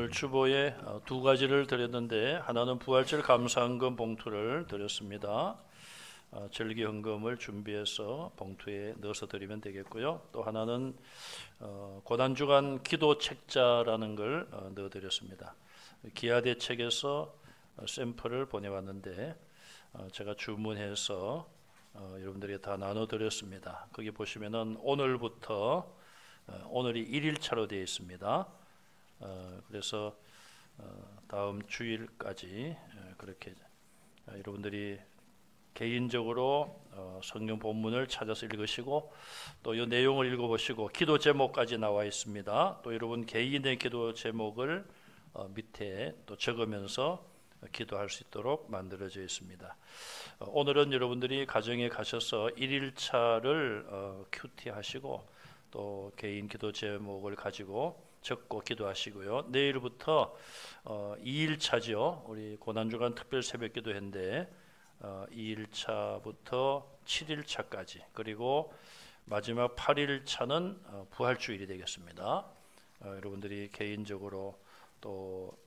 오늘 주보에 두 가지를 드렸는데, 하나는 부활절 감사헌금 봉투를 드렸습니다. 절기 헌금을 준비해서 봉투에 넣어서 드리면 되겠고요. 또 하나는 고난주간 기도 책자라는 걸 넣어드렸습니다. 기아대 책에서 샘플을 보내왔는데 제가 주문해서 여러분들에게 다 나눠드렸습니다. 거기 보시면은 오늘부터 오늘이 1일차로 되어 있습니다. 그래서 다음 주일까지 그렇게 여러분들이 개인적으로 성경 본문을 찾아서 읽으시고 또 이 내용을 읽어보시고 기도 제목까지 나와 있습니다. 또 여러분 개인의 기도 제목을 밑에 또 적으면서 기도할 수 있도록 만들어져 있습니다. 오늘은 여러분들이 가정에 가셔서 1일차를 큐티 하시고 또 개인 기도 제목을 가지고 적고 기도하시고요. 내일부터 2일차죠. 우리 고난주간 특별 새벽 기도회인데 2일차부터 7일차까지 그리고 마지막 8일차는 부활주일이 되겠습니다. 여러분들이 개인적으로 또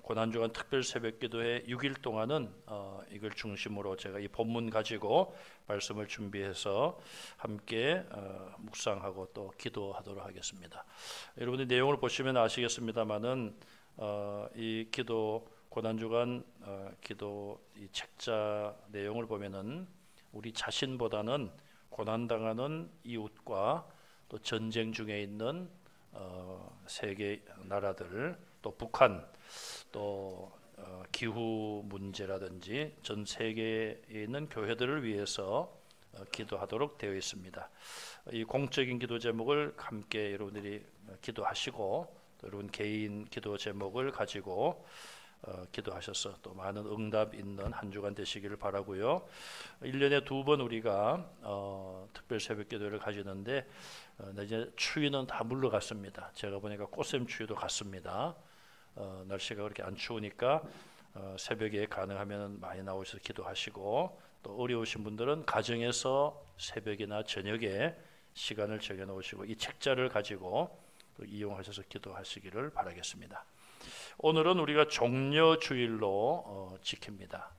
고난주간 특별 새벽 기도회 6일 동안은 이걸 중심으로 제가 이 본문 가지고 말씀을 준비해서 함께 묵상하고 또 기도하도록 하겠습니다. 여러분들 내용을 보시면 아시겠습니다만은 이 기도 고난주간 기도 이 책자 내용을 보면은 우리 자신보다는 고난당하는 이웃과 또 전쟁 중에 있는 세계 나라들 또 북한 또 기후 문제라든지 전 세계에 있는 교회들을 위해서 기도하도록 되어 있습니다. 이 공적인 기도 제목을 함께 여러분들이 기도하시고 또 여러분 개인 기도 제목을 가지고 기도하셔서 또 많은 응답 있는 한 주간 되시기를 바라고요. 1년에 2번 우리가 특별 새벽 기도를 가지는데 이제 추위는 다 물러갔습니다. 제가 보니까 꽃샘 추위도 갔습니다. 날씨가 그렇게 안 추우니까 새벽에 가능하면 많이 나오셔서 기도하시고 또 어려우신 분들은 가정에서 새벽이나 저녁에 시간을 정해 놓으시고 이 책자를 가지고 또 이용하셔서 기도하시기를 바라겠습니다. 오늘은 우리가 종려주일로 지킵니다.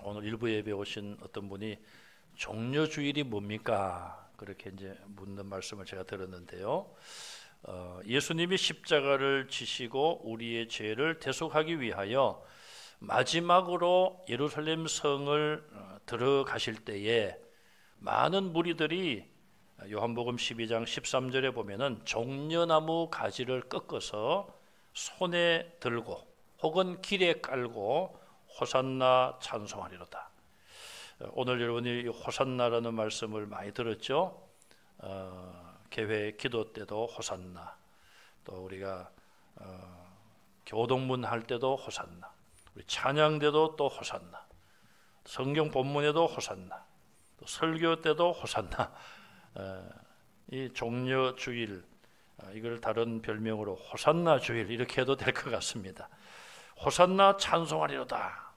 오늘 일부 예배 오신 어떤 분이 종려주일이 뭡니까? 그렇게 이제 묻는 말씀을 제가 들었는데요. 예수님이 십자가를 지시고 우리의 죄를 대속하기 위하여 마지막으로 예루살렘 성을 들어가실 때에 많은 무리들이 요한복음 12장 13절에 보면은 종려나무 가지를 꺾어서 손에 들고 혹은 길에 깔고 호산나 찬송하리로다. 오늘 여러분이 호산나라는 말씀을 많이 들었죠. 개회 기도 때도 호산나, 또 우리가 교동문 할 때도 호산나, 우리 찬양 때도 또 호산나, 성경 본문에도 호산나, 또 설교 때도 호산나. 이 종려주일 이걸 다른 별명으로 호산나 주일 이렇게 해도 될 것 같습니다. 호산나 찬송하리로다.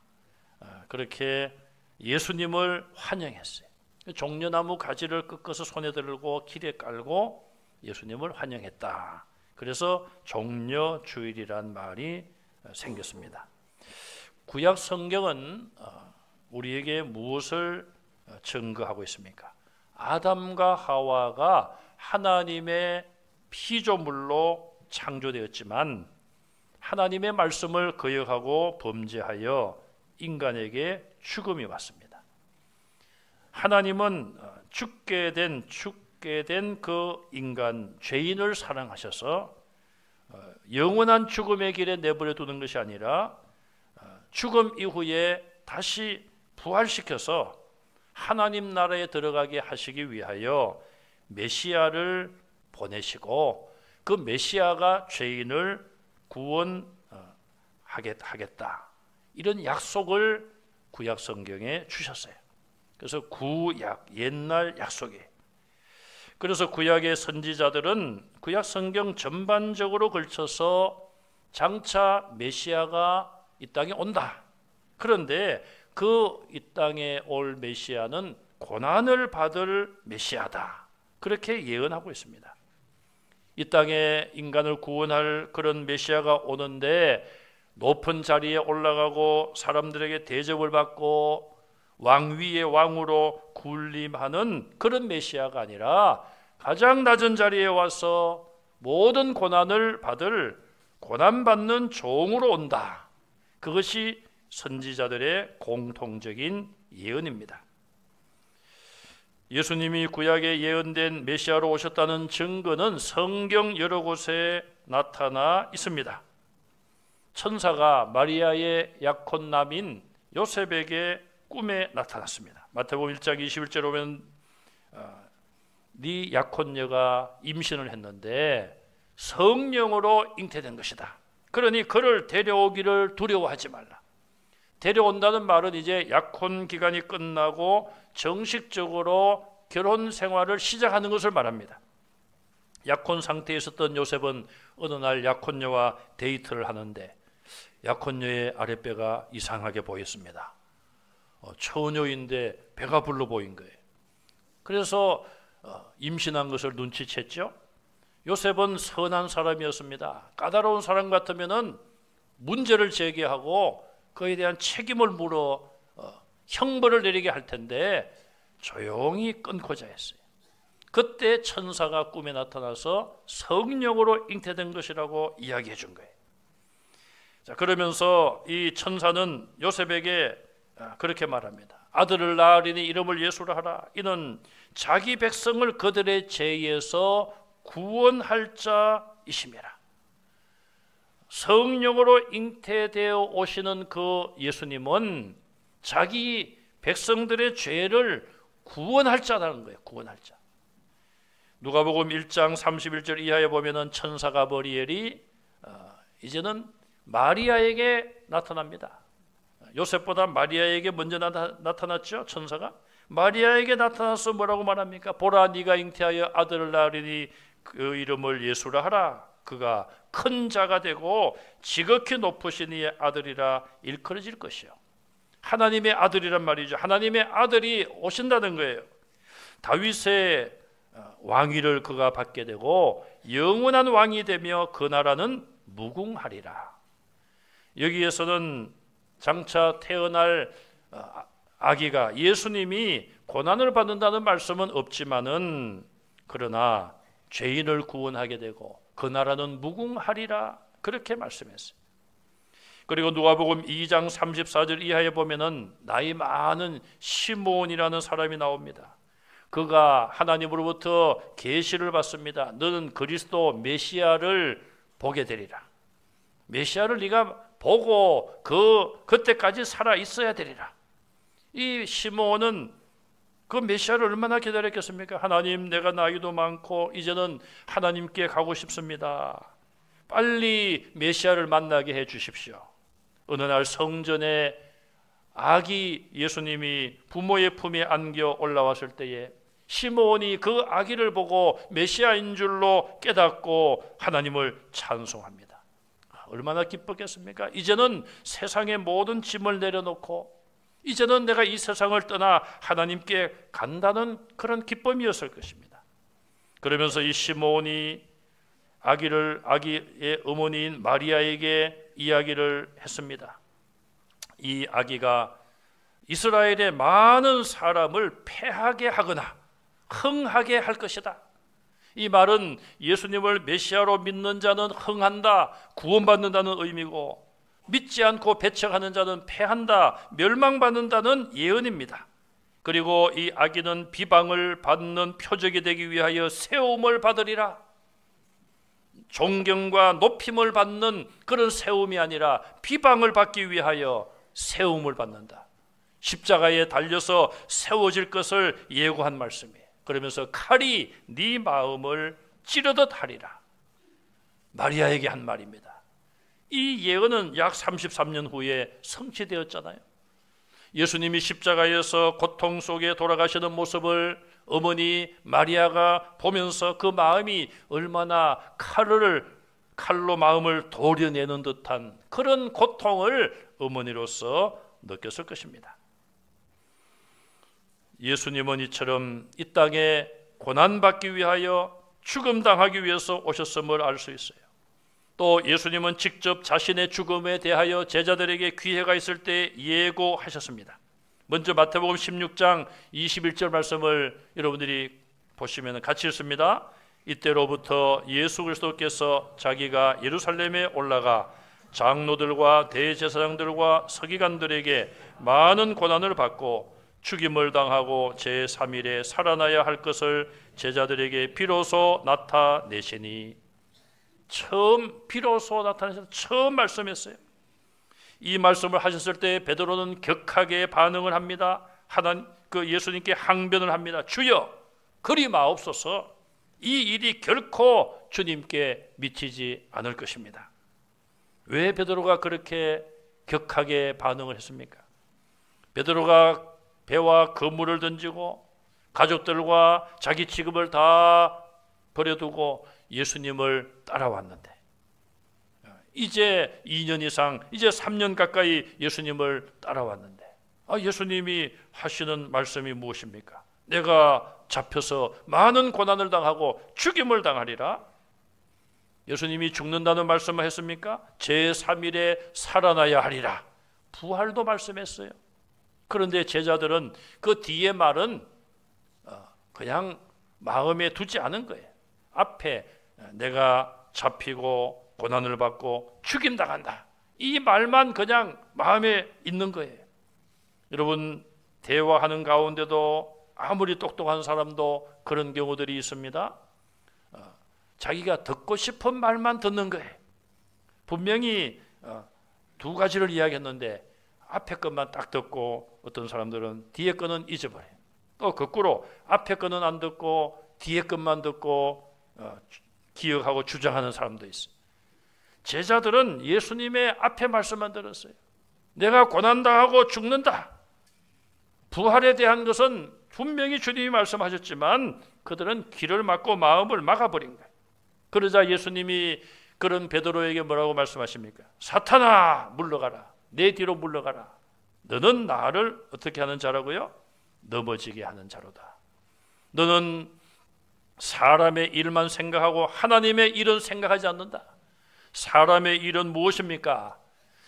그렇게 예수님을 환영했어요. 종려나무 가지를 꺾어서 손에 들고 길에 깔고 예수님을 환영했다. 그래서 종려주일이란 말이 생겼습니다. 구약 성경은 우리에게 무엇을 증거하고 있습니까? 아담과 하와가 하나님의 피조물로 창조되었지만 하나님의 말씀을 거역하고 범죄하여 인간에게 죽음이 왔습니다. 하나님은 죽게 된 그 인간 죄인을 사랑하셔서 영원한 죽음의 길에 내버려 두는 것이 아니라 죽음 이후에 다시 부활시켜서 하나님 나라에 들어가게 하시기 위하여 메시아를 보내시고 그 메시아가 죄인을 구원하겠다. 이런 약속을 구약 성경에 주셨어요. 그래서 구약, 옛날 약속이에요. 그래서 구약의 선지자들은 구약 성경 전반적으로 걸쳐서 장차 메시아가 이 땅에 온다. 그런데 그 이 땅에 올 메시아는 고난을 받을 메시아다. 그렇게 예언하고 있습니다. 이 땅에 인간을 구원할 그런 메시아가 오는데 높은 자리에 올라가고 사람들에게 대접을 받고 왕 위의 왕으로 군림하는 그런 메시아가 아니라 가장 낮은 자리에 와서 모든 고난을 받을 고난받는 종으로 온다. 그것이 선지자들의 공통적인 예언입니다. 예수님이 구약에 예언된 메시아로 오셨다는 증거는 성경 여러 곳에 나타나 있습니다. 천사가 마리아의 약혼남인 요셉에게 꿈에 나타났습니다. 마태복음 1장 21절에 보면 네 약혼녀가 임신을 했는데 성령으로 잉태된 것이다. 그러니 그를 데려오기를 두려워하지 말라. 데려온다는 말은 이제 약혼 기간이 끝나고 정식적으로 결혼 생활을 시작하는 것을 말합니다. 약혼 상태에 있었던 요셉은 어느 날 약혼녀와 데이트를 하는데 약혼녀의 아랫배가 이상하게 보였습니다. 처녀인데 배가 불러 보인 거예요. 그래서 임신한 것을 눈치챘죠. 요셉은 선한 사람이었습니다. 까다로운 사람 같으면은 문제를 제기하고 그에 대한 책임을 물어 형벌을 내리게 할 텐데 조용히 끊고자 했어요. 그때 천사가 꿈에 나타나서 성령으로 잉태된 것이라고 이야기해 준 거예요. 자, 그러면서 이 천사는 요셉에게 그렇게 말합니다. 아들을 낳으리니 이름을 예수라 하라. 이는 자기 백성을 그들의 죄에서 구원할 자이심이라. 성령으로 잉태되어 오시는 그 예수님은 자기 백성들의 죄를 구원할 자라는 거예요. 구원할 자. 누가복음 1장 31절 이하에 보면은 천사 가브리엘이 이제는 마리아에게 나타납니다. 요셉보다 마리아에게 먼저 나타났죠. 천사가 마리아에게 나타나서 뭐라고 말합니까? 보라, 네가 잉태하여 아들을 낳으리니 그 이름을 예수라 하라. 그가 큰 자가 되고 지극히 높으신 이의 아들이라 일컬어질 것이요. 하나님의 아들이란 말이죠. 하나님의 아들이 오신다는 거예요. 다윗의 왕위를 그가 받게 되고 영원한 왕이 되며 그 나라는 무궁하리라. 여기에서는 장차 태어날 아기가 예수님이 고난을 받는다는 말씀은 없지만은 그러나 죄인을 구원하게 되고 그 나라는 무궁하리라 그렇게 말씀했어요. 그리고 누가복음 2장 34절 이하에 보면은 나이 많은 시몬이라는 사람이 나옵니다. 그가 하나님으로부터 계시를 받습니다. 너는 그리스도 메시아를 보게 되리라. 메시아를 네가 보고 그때까지 살아 있어야 되리라. 이 시몬은 그 메시아를 얼마나 기다렸겠습니까? 하나님, 내가 나이도 많고 이제는 하나님께 가고 싶습니다. 빨리 메시아를 만나게 해 주십시오. 어느 날 성전에 아기 예수님이 부모의 품에 안겨 올라왔을 때에 시몬이 그 아기를 보고 메시아인 줄로 깨닫고 하나님을 찬송합니다. 얼마나 기뻤겠습니까? 이제는 세상의 모든 짐을 내려놓고 이제는 내가 이 세상을 떠나 하나님께 간다는 그런 기쁨이었을 것입니다. 그러면서 이 시몬이 아기의 어머니인 마리아에게 이야기를 했습니다. 이 아기가 이스라엘의 많은 사람을 패하게 하거나 흥하게 할 것이다. 이 말은 예수님을 메시아로 믿는 자는 흥한다, 구원받는다는 의미고 믿지 않고 배척하는 자는 패한다, 멸망받는다는 예언입니다. 그리고 이 아기는 비방을 받는 표적이 되기 위하여 세움을 받으리라. 존경과 높임을 받는 그런 세움이 아니라 비방을 받기 위하여 세움을 받는다. 십자가에 달려서 세워질 것을 예고한 말씀이에요. 그러면서 칼이 네 마음을 찌르듯 하리라. 마리아에게 한 말입니다. 이 예언은 약 33년 후에 성취되었잖아요. 예수님이 십자가에서 고통 속에 돌아가시는 모습을 어머니 마리아가 보면서 그 마음이 얼마나 칼로 마음을 도려내는 듯한 그런 고통을 어머니로서 느꼈을 것입니다. 예수님은 이처럼 이 땅에 고난받기 위하여 죽음당하기 위해서 오셨음을 알 수 있어요. 또 예수님은 직접 자신의 죽음에 대하여 제자들에게 기회가 있을 때 예고하셨습니다. 먼저 마태복음 16장 21절 말씀을 여러분들이 보시면 같이 읽습니다. 이때로부터 예수 그리스도께서 자기가 예루살렘에 올라가 장로들과 대제사장들과 서기관들에게 많은 고난을 받고 죽임을 당하고 제3일에 살아나야 할 것을 제자들에게 비로소 나타내시니, 비로소 나타내셔서 처음 말씀했어요. 이 말씀을 하셨을 때 베드로는 격하게 반응을 합니다. 예수님께 항변을 합니다. 주여, 그리 마옵소서. 이 일이 결코 주님께 미치지 않을 것입니다. 왜 베드로가 그렇게 격하게 반응을 했습니까? 베드로가 배와 그물을 던지고 가족들과 자기 직업을 다 버려두고 예수님을 따라왔는데, 이제 2년 이상, 이제 3년 가까이 예수님을 따라왔는데, 예수님이 하시는 말씀이 무엇입니까? 내가 잡혀서 많은 고난을 당하고 죽임을 당하리라. 예수님이 죽는다는 말씀을 했습니까? 제3일에 살아나야 하리라. 부활도 말씀했어요. 그런데 제자들은 그 뒤에 말은 그냥 마음에 두지 않은 거예요. 앞에 내가 잡히고 고난을 받고 죽임당한다, 이 말만 그냥 마음에 있는 거예요. 여러분, 대화하는 가운데도 아무리 똑똑한 사람도 그런 경우들이 있습니다. 자기가 듣고 싶은 말만 듣는 거예요. 분명히 두 가지를 이야기했는데 앞에 것만 딱 듣고 어떤 사람들은 뒤에 거는 잊어버려요. 또 거꾸로 앞에 거는 안 듣고 뒤에 것만 듣고 기억하고 주장하는 사람도 있어요. 제자들은 예수님의 앞에 말씀만 들었어요. 내가 고난당하고 죽는다, 부활에 대한 것은 분명히 주님이 말씀하셨지만 그들은 귀를 막고 마음을 막아버린 거예요. 그러자 예수님이 그런 베드로에게 뭐라고 말씀하십니까? 사탄아, 물러가라. 내 뒤로 물러가라. 너는 나를 어떻게 하는 자라고요? 넘어지게 하는 자로다. 너는 사람의 일만 생각하고 하나님의 일은 생각하지 않는다. 사람의 일은 무엇입니까?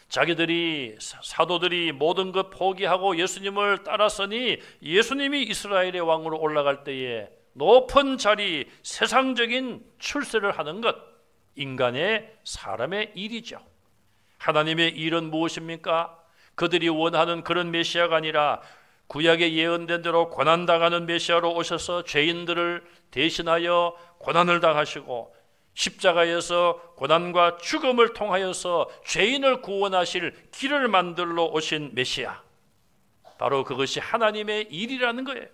자기들이, 사도들이 모든 것 포기하고 예수님을 따랐으니 예수님이 이스라엘의 왕으로 올라갈 때에 높은 자리, 세상적인 출세를 하는 것, 인간의, 사람의 일이죠. 하나님의 일은 무엇입니까? 그들이 원하는 그런 메시아가 아니라 구약에 예언된 대로 고난당하는 메시아로 오셔서 죄인들을 대신하여 고난을 당하시고 십자가에서 고난과 죽음을 통하여서 죄인을 구원하실 길을 만들러 오신 메시아, 바로 그것이 하나님의 일이라는 거예요.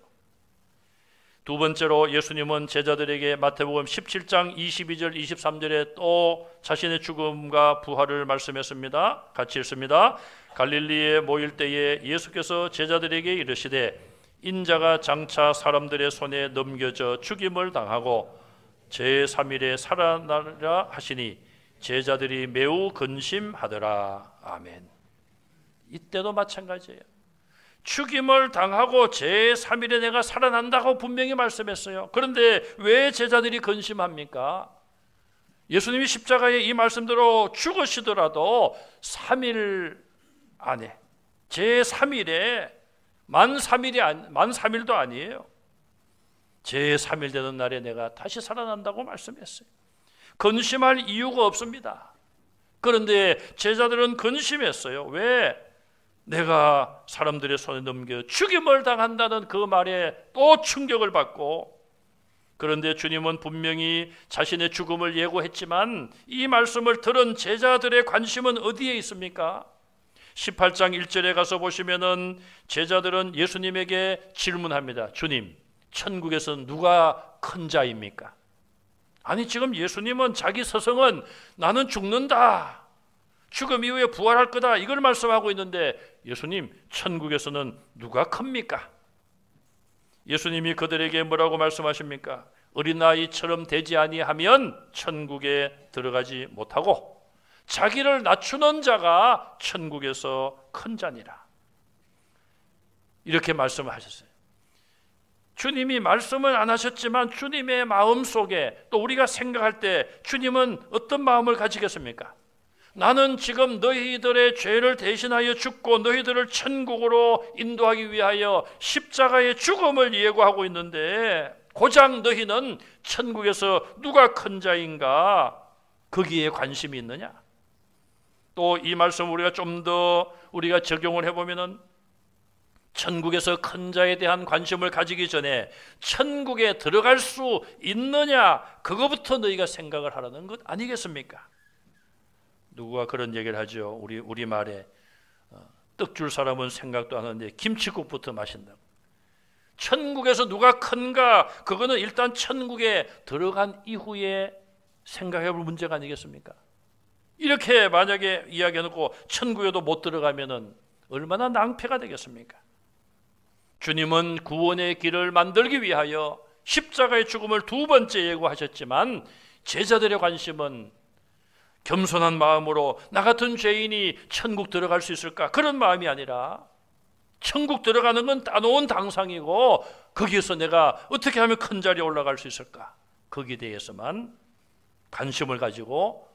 두 번째로 예수님은 제자들에게 마태복음 17장 22절 23절에 또 자신의 죽음과 부활을 말씀했습니다. 같이 읽습니다. 갈릴리에 모일 때에 예수께서 제자들에게 이르시되 인자가 장차 사람들의 손에 넘겨져 죽임을 당하고 제3일에 살아나리라 하시니 제자들이 매우 근심하더라. 아멘. 이때도 마찬가지예요. 죽임을 당하고 제3일에 내가 살아난다고 분명히 말씀했어요. 그런데 왜 제자들이 근심합니까? 예수님이 십자가에 이 말씀대로 죽으시더라도 3일 안에, 제3일에 만 3일도 아니에요. 제3일 되는 날에 내가 다시 살아난다고 말씀했어요. 근심할 이유가 없습니다. 그런데 제자들은 근심했어요. 왜? 내가 사람들의 손에 넘겨 죽임을 당한다는 그 말에 또 충격을 받고, 그런데 주님은 분명히 자신의 죽음을 예고했지만 이 말씀을 들은 제자들의 관심은 어디에 있습니까? 18장 1절에 가서 보시면은 제자들은 예수님에게 질문합니다. 주님, 천국에서 누가 큰 자입니까? 아니, 지금 예수님은 자기 서성은 나는 죽는다, 죽음 이후에 부활할 거다, 이걸 말씀하고 있는데 예수님, 천국에서는 누가 큽니까? 예수님이 그들에게 뭐라고 말씀하십니까? 어린아이처럼 되지 아니하면 천국에 들어가지 못하고 자기를 낮추는 자가 천국에서 큰 자니라, 이렇게 말씀을 하셨어요. 주님이 말씀을 안 하셨지만 주님의 마음속에 또 우리가 생각할 때 주님은 어떤 마음을 가지겠습니까? 나는 지금 너희들의 죄를 대신하여 죽고 너희들을 천국으로 인도하기 위하여 십자가의 죽음을 예고하고 있는데 고작 너희는 천국에서 누가 큰 자인가 거기에 관심이 있느냐? 또 이 말씀 우리가 좀 더 우리가 적용을 해보면은 천국에서 큰 자에 대한 관심을 가지기 전에 천국에 들어갈 수 있느냐 그거부터 너희가 생각을 하라는 것 아니겠습니까? 누가 그런 얘기를 하죠. 우리 말에 떡 줄 사람은 생각도 안 하는데 김치국부터 마신다고. 천국에서 누가 큰가 그거는 일단 천국에 들어간 이후에 생각해 볼 문제가 아니겠습니까? 이렇게 만약에 이야기해놓고 천국에도 못 들어가면은 얼마나 낭패가 되겠습니까? 주님은 구원의 길을 만들기 위하여 십자가의 죽음을 두 번째 예고하셨지만 제자들의 관심은 겸손한 마음으로 나 같은 죄인이 천국 들어갈 수 있을까? 그런 마음이 아니라 천국 들어가는 건 따놓은 당상이고 거기에서 내가 어떻게 하면 큰 자리에 올라갈 수 있을까? 거기에 대해서만 관심을 가지고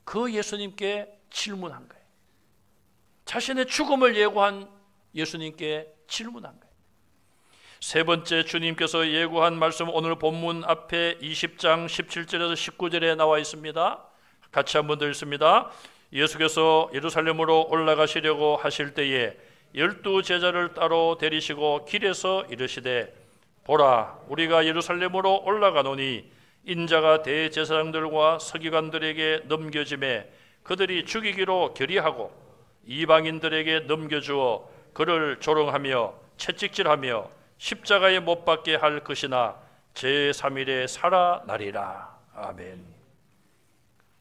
그 예수님께 질문한 거예요. 자신의 죽음을 예고한 예수님께 질문한 거예요. 세 번째 주님께서 예고한 말씀 오늘 본문 앞에 20장 17절에서 19절에 나와 있습니다. 같이 한번 더 읽습니다. 예수께서 예루살렘으로 올라가시려고 하실 때에 12 제자를 따로 데리시고 길에서 이르시되 보라 우리가 예루살렘으로 올라가노니 인자가 대제사장들과 서기관들에게 넘겨짐에 그들이 죽이기로 결의하고 이방인들에게 넘겨주어 그를 조롱하며 채찍질하며 십자가에 못 박게 할 것이나 제3일에 살아나리라. 아멘.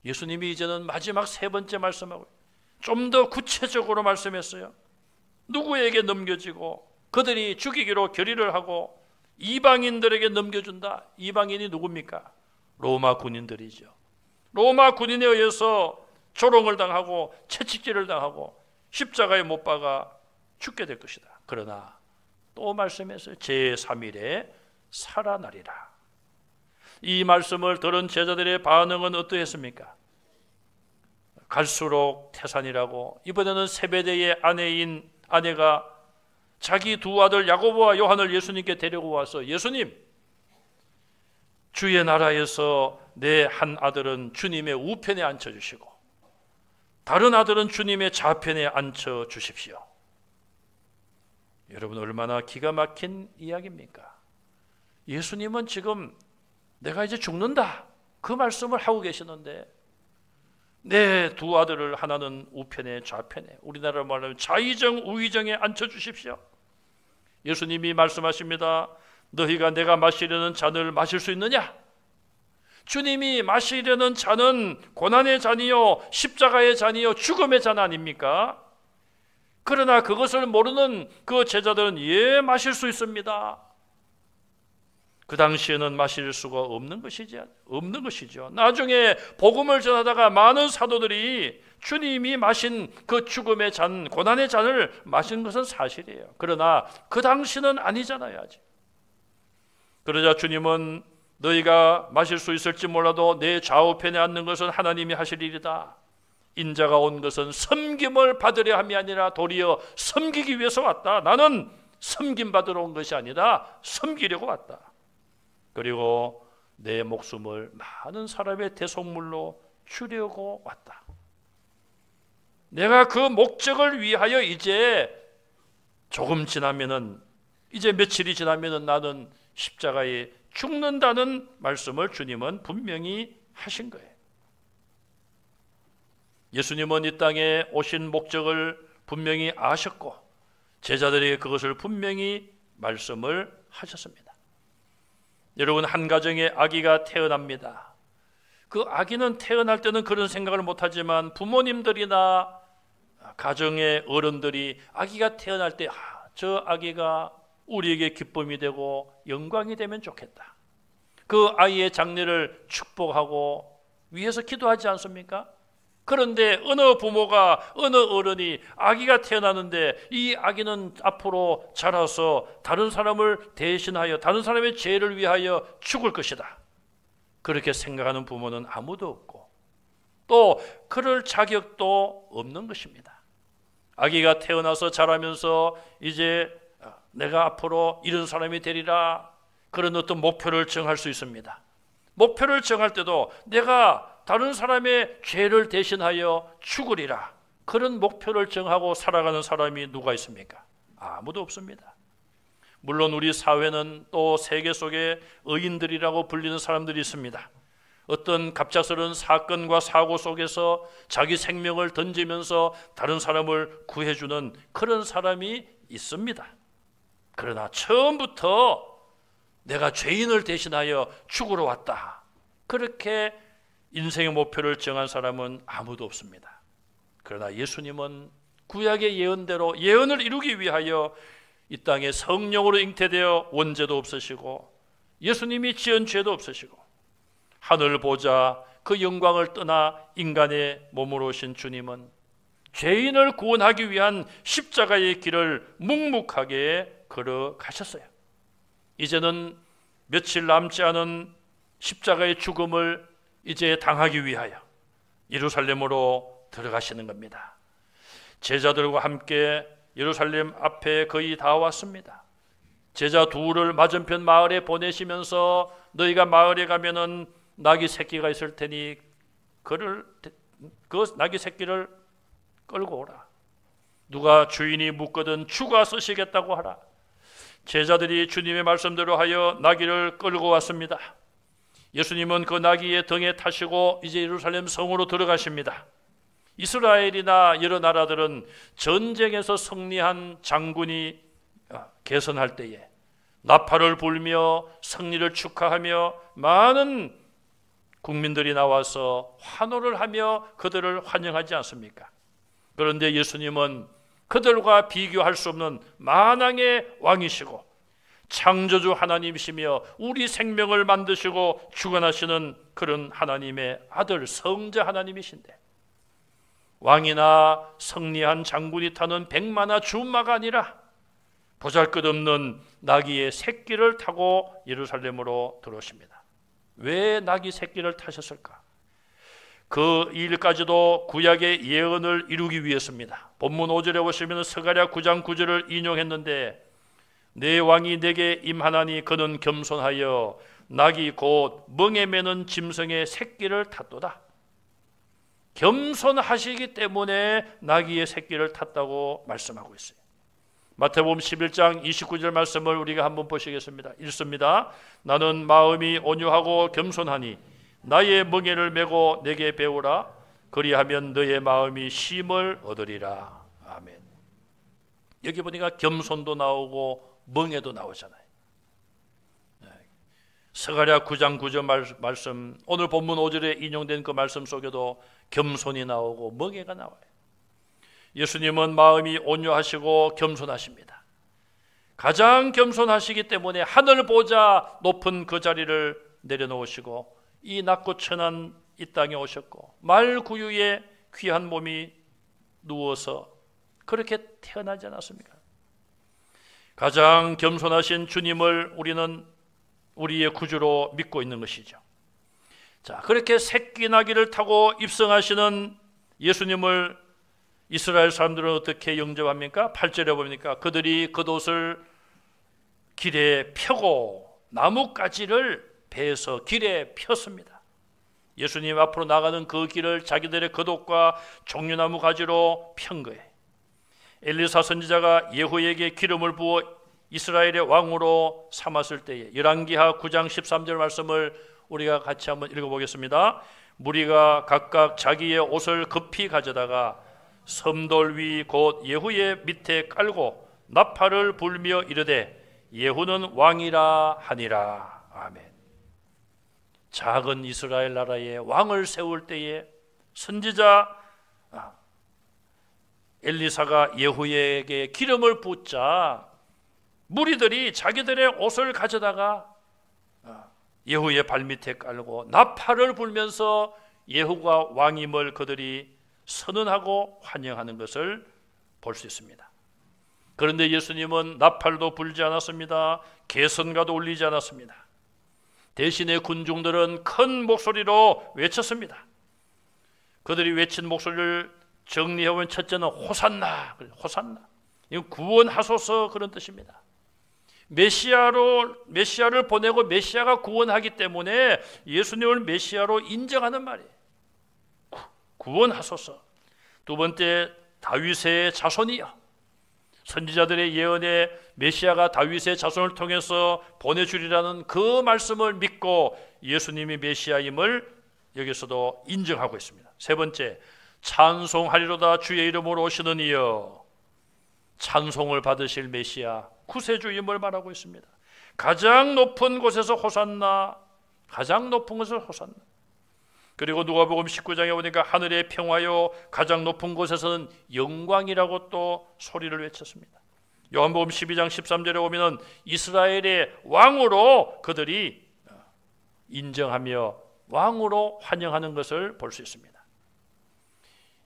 예수님이 이제는 마지막 세 번째 말씀하고 좀 더 구체적으로 말씀했어요. 누구에게 넘겨지고 그들이 죽이기로 결의를 하고 이방인들에게 넘겨준다. 이방인이 누굽니까? 로마 군인들이죠. 로마 군인에 의해서 조롱을 당하고 채찍질을 당하고 십자가에 못 박아 죽게 될 것이다. 그러나 또 말씀했어요. 제3일에 살아나리라. 이 말씀을 들은 제자들의 반응은 어떠했습니까? 갈수록 태산이라고 이번에는 세베대의 아내가 자기 두 아들 야고보와 요한을 예수님께 데리고 와서 예수님 주의 나라에서 내 한 아들은 주님의 우편에 앉혀주시고 다른 아들은 주님의 좌편에 앉혀주십시오. 여러분 얼마나 기가 막힌 이야기입니까? 예수님은 지금 내가 이제 죽는다 그 말씀을 하고 계시는데 내 두 아들을 하나는 우편에 좌편에 우리나라로 말하면 좌의정 우의정에 앉혀주십시오. 예수님이 말씀하십니다. 너희가 내가 마시려는 잔을 마실 수 있느냐? 주님이 마시려는 잔은 고난의 잔이요 십자가의 잔이요 죽음의 잔 아닙니까? 그러나 그것을 모르는 그 제자들은 예 마실 수 있습니다. 그 당시에는 마실 수가 없는 것이죠. 나중에 복음을 전하다가 많은 사도들이 주님이 마신 그 죽음의 잔, 고난의 잔을 마신 것은 사실이에요. 그러나 그 당시는 아니잖아요. 아직. 그러자 주님은 너희가 마실 수 있을지 몰라도 내 좌우편에 앉는 것은 하나님이 하실 일이다. 인자가 온 것은 섬김을 받으려 함이 아니라 도리어 섬기기 위해서 왔다. 나는 섬김 받으러 온 것이 아니라 섬기려고 왔다. 그리고 내 목숨을 많은 사람의 대속물로 주려고 왔다. 내가 그 목적을 위하여 이제 조금 지나면은 이제 며칠이 지나면은 나는 십자가에 죽는다는 말씀을 주님은 분명히 하신 거예요. 예수님은 이 땅에 오신 목적을 분명히 아셨고 제자들에게 그것을 분명히 말씀을 하셨습니다. 여러분 한 가정에 아기가 태어납니다. 그 아기는 태어날 때는 그런 생각을 못하지만 부모님들이나 가정의 어른들이 아기가 태어날 때 저 아기가 우리에게 기쁨이 되고 영광이 되면 좋겠다. 그 아이의 장래를 축복하고 위해서 기도하지 않습니까? 그런데 어느 부모가, 어느 어른이 아기가 태어나는데 이 아기는 앞으로 자라서 다른 사람을 대신하여 다른 사람의 죄를 위하여 죽을 것이다, 그렇게 생각하는 부모는 아무도 없고 또 그럴 자격도 없는 것입니다. 아기가 태어나서 자라면서 이제 내가 앞으로 이런 사람이 되리라, 그런 어떤 목표를 정할 수 있습니다. 목표를 정할 때도 내가 다른 사람의 죄를 대신하여 죽으리라, 그런 목표를 정하고 살아가는 사람이 누가 있습니까? 아무도 없습니다. 물론 우리 사회는 또 세계 속에 의인들이라고 불리는 사람들이 있습니다. 어떤 갑작스러운 사건과 사고 속에서 자기 생명을 던지면서 다른 사람을 구해주는 그런 사람이 있습니다. 그러나 처음부터 내가 죄인을 대신하여 죽으러 왔다, 그렇게 인생의 목표를 정한 사람은 아무도 없습니다. 그러나 예수님은 구약의 예언대로 예언을 이루기 위하여 이 땅에 성령으로 잉태되어 원죄도 없으시고 예수님이 지은 죄도 없으시고 하늘 보자 그 영광을 떠나 인간의 몸으로 오신 주님은 죄인을 구원하기 위한 십자가의 길을 묵묵하게 걸어가셨어요. 이제는 며칠 남지 않은 십자가의 죽음을 이제 당하기 위하여 예루살렘으로 들어가시는 겁니다. 제자들과 함께 예루살렘 앞에 거의 다 왔습니다. 제자 둘을 맞은편 마을에 보내시면서 너희가 마을에 가면은 나귀 새끼가 있을 테니 그 나귀 새끼를 끌고 오라. 누가 주인이 묻거든 주가 쓰시겠다고 하라. 제자들이 주님의 말씀대로 하여 나귀를 끌고 왔습니다. 예수님은 그 나귀의 등에 타시고 이제 예루살렘 성으로 들어가십니다. 이스라엘이나 여러 나라들은 전쟁에서 승리한 장군이 개선할 때에 나팔을 불며 승리를 축하하며 많은 국민들이 나와서 환호를 하며 그들을 환영하지 않습니까? 그런데 예수님은 그들과 비교할 수 없는 만왕의 왕이시고 창조주 하나님이시며 우리 생명을 만드시고 주관하시는 그런 하나님의 아들 성자 하나님이신데 왕이나 승리한 장군이 타는 백마나 주마가 아니라 보잘것없는 나귀의 새끼를 타고 예루살렘으로 들어오십니다. 왜 나귀 새끼를 타셨을까? 그 일까지도 구약의 예언을 이루기 위해서입니다. 본문 5절에 보시면 스가랴 9장 9절을 인용했는데 내 왕이 내게 임하나니 그는 겸손하여 나귀 곧 멍에 매는 짐승의 새끼를 탔도다. 겸손하시기 때문에 나귀의 새끼를 탔다고 말씀하고 있어요. 마태복음 11장 29절 말씀을 우리가 한번 보시겠습니다. 읽습니다. 나는 마음이 온유하고 겸손하니 나의 멍에를 메고 내게 배우라. 그리하면 너의 마음이 쉼을 얻으리라. 아멘. 여기 보니까 겸손도 나오고 멍에도 나오잖아요. 스가랴 9장 9절 말씀, 오늘 본문 5절에 인용된 그 말씀 속에도 겸손이 나오고 멍에가 나와요. 예수님은 마음이 온유하시고 겸손하십니다. 가장 겸손하시기 때문에 하늘 보자 높은 그 자리를 내려놓으시고 이 낮고 천한 이 땅에 오셨고 말 구유에 귀한 몸이 누워서 그렇게 태어나지 않았습니까? 가장 겸손하신 주님을 우리는 우리의 구주로 믿고 있는 것이죠. 자, 그렇게 새끼 나귀를 타고 입성하시는 예수님을 이스라엘 사람들은 어떻게 영접합니까? 8절에 보니까 그들이 겉옷을 길에 펴고 나뭇가지를 베서 길에 폈습니다. 예수님 앞으로 나가는 그 길을 자기들의 겉옷과 종려나무 가지로 편 거예요. 엘리사 선지자가 예후에게 기름을 부어 이스라엘의 왕으로 삼았을 때에 열왕기하 9장 13절 말씀을 우리가 같이 한번 읽어보겠습니다. 무리가 각각 자기의 옷을 급히 가져다가 섬돌 위 곧 예후의 밑에 깔고 나팔을 불며 이르되 예후는 왕이라 하니라. 아멘. 작은 이스라엘 나라에 왕을 세울 때에 선지자 엘리사가 예후에게 기름을 붓자 무리들이 자기들의 옷을 가져다가 예후의 발밑에 깔고 나팔을 불면서 예후가 왕임을 그들이 선언하고 환영하는 것을 볼 수 있습니다. 그런데 예수님은 나팔도 불지 않았습니다. 개선가도 울리지 않았습니다. 대신에 군중들은 큰 목소리로 외쳤습니다. 그들이 외친 목소리를 정리해보면 첫째는 호산나, 호산나. 이건 구원하소서 그런 뜻입니다. 메시아를 보내고 메시아가 구원하기 때문에 예수님을 메시아로 인정하는 말이에요. 구원하소서. 두 번째, 다윗의 자손이여. 선지자들의 예언에 메시아가 다윗의 자손을 통해서 보내주리라는 그 말씀을 믿고 예수님이 메시아임을 여기서도 인정하고 있습니다. 세 번째, 찬송하리로다 주의 이름으로 오시는 이여. 찬송을 받으실 메시아 구세주임을 말하고 있습니다. 가장 높은 곳에서 호산나, 가장 높은 곳에서 호산나. 그리고 누가복음 19장에 보니까 하늘의 평화요 가장 높은 곳에서는 영광이라고 또 소리를 외쳤습니다. 요한복음 12장 13절에 보면 이스라엘의 왕으로 그들이 인정하며 왕으로 환영하는 것을 볼 수 있습니다.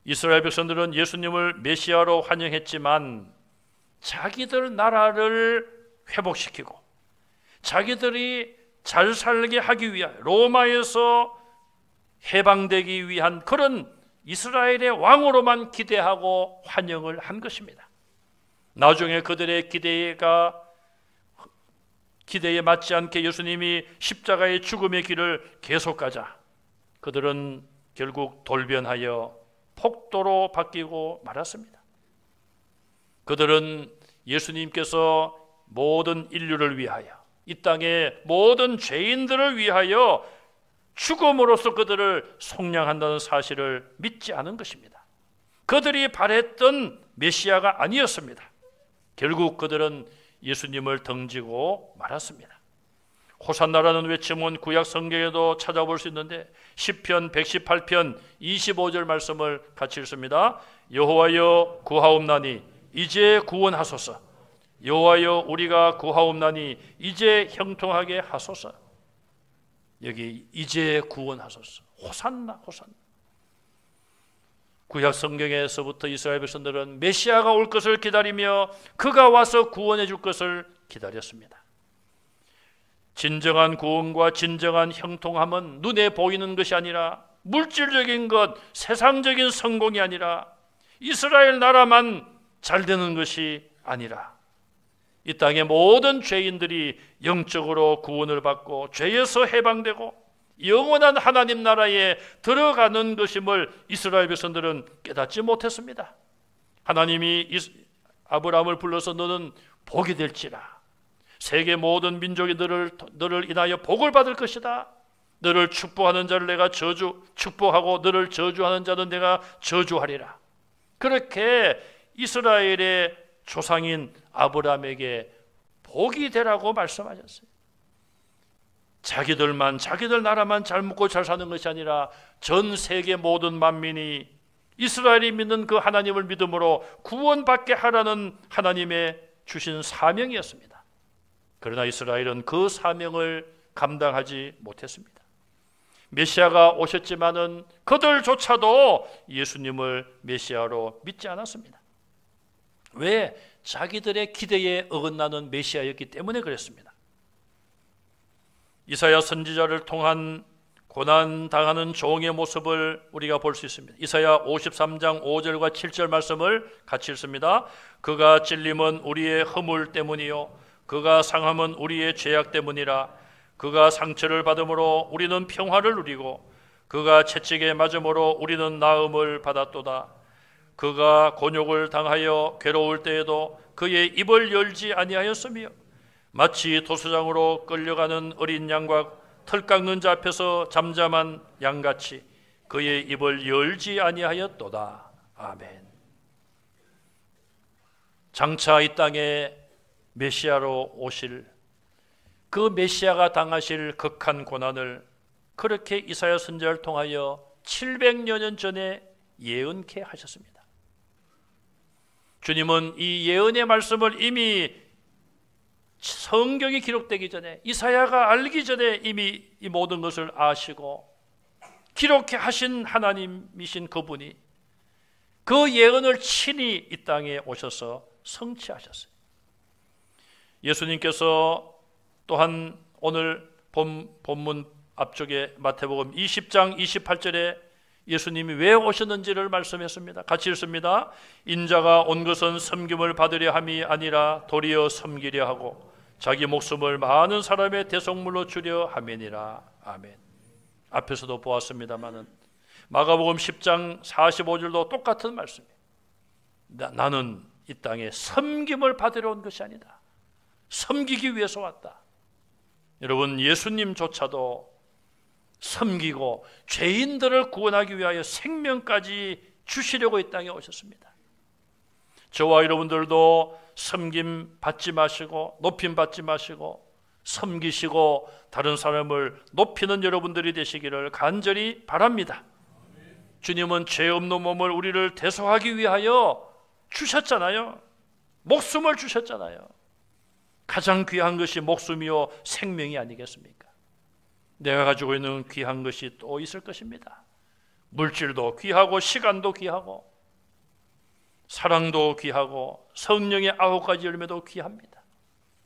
이스라엘 백성들은 예수님을 메시아로 환영했지만 자기들 나라를 회복시키고 자기들이 잘 살게 하기 위하여 로마에서 해방되기 위한 그런 이스라엘의 왕으로만 기대하고 환영을 한 것입니다. 나중에 그들의 기대에 맞지 않게 예수님이 십자가의 죽음의 길을 계속 가자 그들은 결국 돌변하여 폭도로 바뀌고 말았습니다. 그들은 예수님께서 모든 인류를 위하여 이 땅의 모든 죄인들을 위하여 죽음으로써 그들을 속량한다는 사실을 믿지 않은 것입니다. 그들이 바랬던 메시아가 아니었습니다. 결국 그들은 예수님을 등지고 말았습니다. 호산나라는 외침은 구약 성경에도 찾아볼 수 있는데 시편 118편 25절 말씀을 같이 읽습니다. 여호와여 구하옵나니 이제 구원하소서. 여호와여 우리가 구하옵나니 이제 형통하게 하소서. 여기 이제 구원하소서. 호산나 호산나. 구약 성경에서부터 이스라엘 백성들은 메시아가 올 것을 기다리며 그가 와서 구원해 줄 것을 기다렸습니다. 진정한 구원과 진정한 형통함은 눈에 보이는 것이 아니라 물질적인 것, 세상적인 성공이 아니라 이스라엘 나라만 잘 되는 것이 아니라 이 땅의 모든 죄인들이 영적으로 구원을 받고 죄에서 해방되고 영원한 하나님 나라에 들어가는 것임을 이스라엘 백성들은 깨닫지 못했습니다. 하나님이 아브라함을 불러서 너는 복이 될지라. 세계 모든 민족이 너를 인하여 복을 받을 것이다. 너를 축복하는 자를 내가 축복하고 너를 저주하는 자는 내가 저주하리라. 그렇게 이스라엘의 조상인 아브라함에게 복이 되라고 말씀하셨어요. 자기들 나라만 잘 먹고 잘 사는 것이 아니라 전 세계 모든 만민이 이스라엘이 믿는 그 하나님을 믿음으로 구원받게 하라는 하나님의 주신 사명이었습니다. 그러나 이스라엘은 그 사명을 감당하지 못했습니다. 메시아가 오셨지만은 그들조차도 예수님을 메시아로 믿지 않았습니다. 왜? 자기들의 기대에 어긋나는 메시아였기 때문에 그랬습니다. 이사야 선지자를 통한 고난당하는 종의 모습을 우리가 볼 수 있습니다. 이사야 53장 5절과 7절 말씀을 같이 읽습니다. 그가 찔림은 우리의 허물 때문이요 그가 상함은 우리의 죄악 때문이라. 그가 상처를 받음으로 우리는 평화를 누리고 그가 채찍에 맞음으로 우리는 나음을 받았도다. 그가 곤욕을 당하여 괴로울 때에도 그의 입을 열지 아니하였으며 마치 도수장으로 끌려가는 어린 양과 털 깎는 자 앞에서 잠잠한 양같이 그의 입을 열지 아니하였도다. 아멘. 장차 이 땅에 메시아로 오실 그 메시아가 당하실 극한 고난을 그렇게 이사야 선지자를 통하여 700여 년 전에 예언케 하셨습니다. 주님은 이 예언의 말씀을 이미 성경이 기록되기 전에 이사야가 알기 전에 이미 이 모든 것을 아시고 기록해 하신 하나님이신 그분이 그 예언을 친히 이 땅에 오셔서 성취하셨어요. 예수님께서 또한 오늘 본문 앞쪽에 마태복음 20장 28절에 예수님이 왜 오셨는지를 말씀했습니다. 같이 읽습니다. 인자가 온 것은 섬김을 받으려 함이 아니라 도리어 섬기려 하고 자기 목숨을 많은 사람의 대속물로 주려 함이니라. 아멘. 앞에서도 보았습니다마는 마가복음 10장 45절도 똑같은 말씀이에요. 나는 이 땅에 섬김을 받으러 온 것이 아니다. 섬기기 위해서 왔다. 여러분, 예수님조차도 섬기고 죄인들을 구원하기 위하여 생명까지 주시려고 이 땅에 오셨습니다. 저와 여러분들도 섬김 받지 마시고 높임 받지 마시고 섬기시고 다른 사람을 높이는 여러분들이 되시기를 간절히 바랍니다. 주님은 죄 없는 몸을 우리를 대속하기 위하여 주셨잖아요. 목숨을 주셨잖아요. 가장 귀한 것이 목숨이요 생명이 아니겠습니까? 내가 가지고 있는 귀한 것이 또 있을 것입니다. 물질도 귀하고 시간도 귀하고 사랑도 귀하고 성령의 9가지 열매도 귀합니다.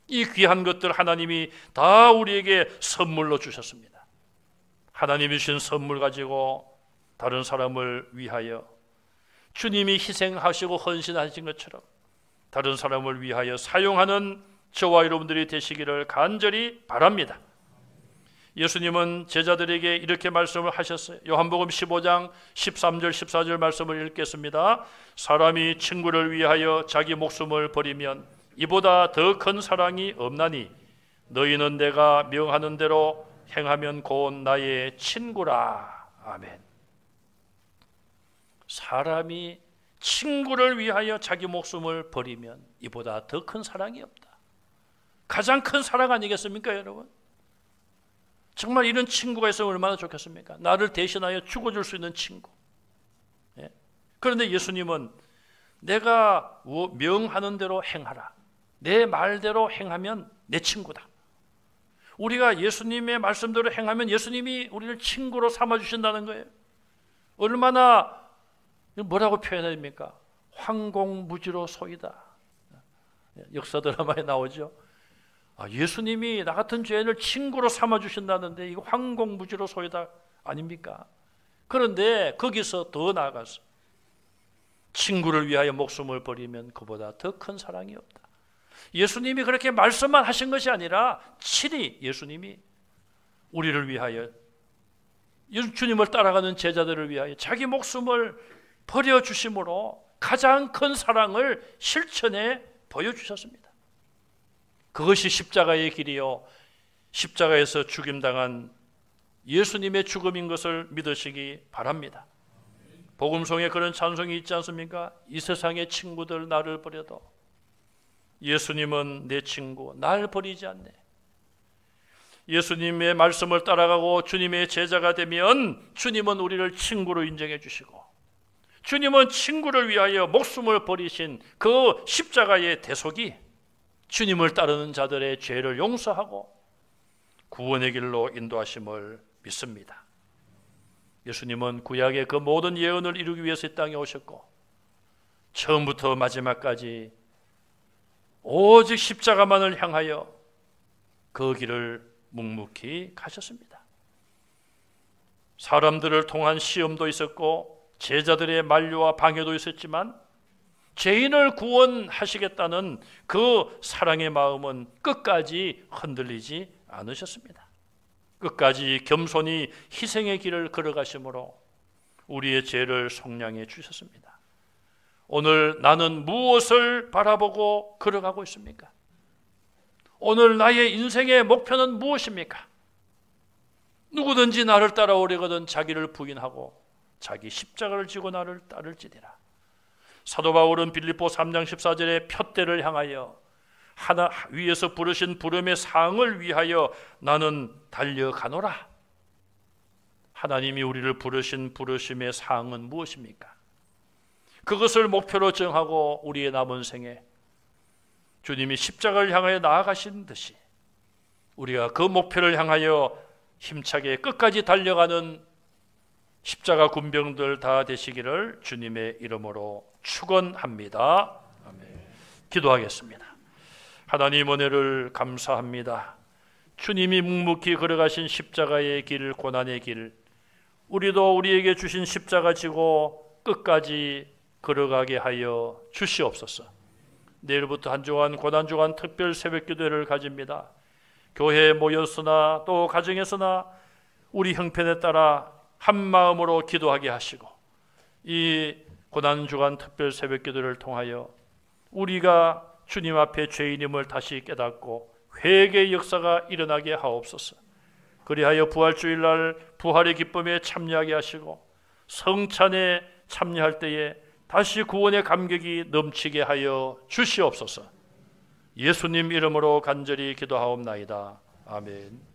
이 귀한 것들 하나님이 다 우리에게 선물로 주셨습니다. 하나님이 주신 선물 가지고 다른 사람을 위하여 주님이 희생하시고 헌신하신 것처럼 다른 사람을 위하여 사용하는 저와 여러분들이 되시기를 간절히 바랍니다. 예수님은 제자들에게 이렇게 말씀을 하셨어요. 요한복음 15장 13절 14절 말씀을 읽겠습니다. 사람이 친구를 위하여 자기 목숨을 버리면 이보다 더 큰 사랑이 없나니 너희는 내가 명하는 대로 행하면 곧 나의 친구라. 아멘. 사람이 친구를 위하여 자기 목숨을 버리면 이보다 더 큰 사랑이 없다. 가장 큰 사랑 아니겠습니까, 여러분? 정말 이런 친구가 있으면 얼마나 좋겠습니까? 나를 대신하여 죽어줄 수 있는 친구. 예? 그런데 예수님은 내가 명하는 대로 행하라. 내 말대로 행하면 내 친구다. 우리가 예수님의 말씀대로 행하면 예수님이 우리를 친구로 삼아주신다는 거예요. 얼마나, 뭐라고 표현해야 됩니까? 황공무지로 소이다. 역사 드라마에 나오죠. 예수님이 나 같은 죄인을 친구로 삼아주신다는데 이거 황공무지로 소이다 아닙니까? 그런데 거기서 더 나아가서 친구를 위하여 목숨을 버리면 그보다 더 큰 사랑이 없다. 예수님이 그렇게 말씀만 하신 것이 아니라 친히 예수님이 우리를 위하여 주님을 따라가는 제자들을 위하여 자기 목숨을 버려주심으로 가장 큰 사랑을 실천해 보여주셨습니다. 그것이 십자가의 길이요 십자가에서 죽임당한 예수님의 죽음인 것을 믿으시기 바랍니다. 복음송에 그런 찬송이 있지 않습니까? 이 세상의 친구들 나를 버려도 예수님은 내 친구, 날 버리지 않네. 예수님의 말씀을 따라가고 주님의 제자가 되면 주님은 우리를 친구로 인정해 주시고 주님은 친구를 위하여 목숨을 버리신 그 십자가의 대속이 주님을 따르는 자들의 죄를 용서하고 구원의 길로 인도하심을 믿습니다. 예수님은 구약의 그 모든 예언을 이루기 위해서 이 땅에 오셨고 처음부터 마지막까지 오직 십자가만을 향하여 그 길을 묵묵히 가셨습니다. 사람들을 통한 시험도 있었고 제자들의 만류와 방해도 있었지만 죄인을 구원하시겠다는 그 사랑의 마음은 끝까지 흔들리지 않으셨습니다. 끝까지 겸손히 희생의 길을 걸어가심으로 우리의 죄를 속량해 주셨습니다. 오늘 나는 무엇을 바라보고 걸어가고 있습니까? 오늘 나의 인생의 목표는 무엇입니까? 누구든지 나를 따라오려거든 자기를 부인하고 자기 십자가를 지고 나를 따를지니라. 사도 바울은 빌립보 3장 14절에 표대를 향하여 하나 위에서 부르신 부름의 상을 위하여 나는 달려가노라. 하나님이 우리를 부르신 부르심의 상은 무엇입니까? 그것을 목표로 정하고 우리의 남은 생에 주님이 십자가를 향하여 나아가신 듯이 우리가 그 목표를 향하여 힘차게 끝까지 달려가는 십자가 군병들 다 되시기를 주님의 이름으로 축원합니다. 아멘. 기도하겠습니다. 하나님 은혜를 감사합니다. 주님이 묵묵히 걸어가신 십자가의 길, 고난의 길, 우리도 우리에게 주신 십자가 지고 끝까지 걸어가게 하여 주시옵소서. 내일부터 한 주간 고난 주간 특별 새벽 기도회를 가집니다. 교회에 모였으나 또 가정에서나 우리 형편에 따라 한 마음으로 기도하게 하시고, 이 고난 주간 특별 새벽 기도를 통하여 우리가 주님 앞에 죄인임을 다시 깨닫고 회개의 역사가 일어나게 하옵소서. 그리하여 부활주일날 부활의 기쁨에 참여하게 하시고 성찬에 참여할 때에 다시 구원의 감격이 넘치게 하여 주시옵소서. 예수님 이름으로 간절히 기도하옵나이다. 아멘.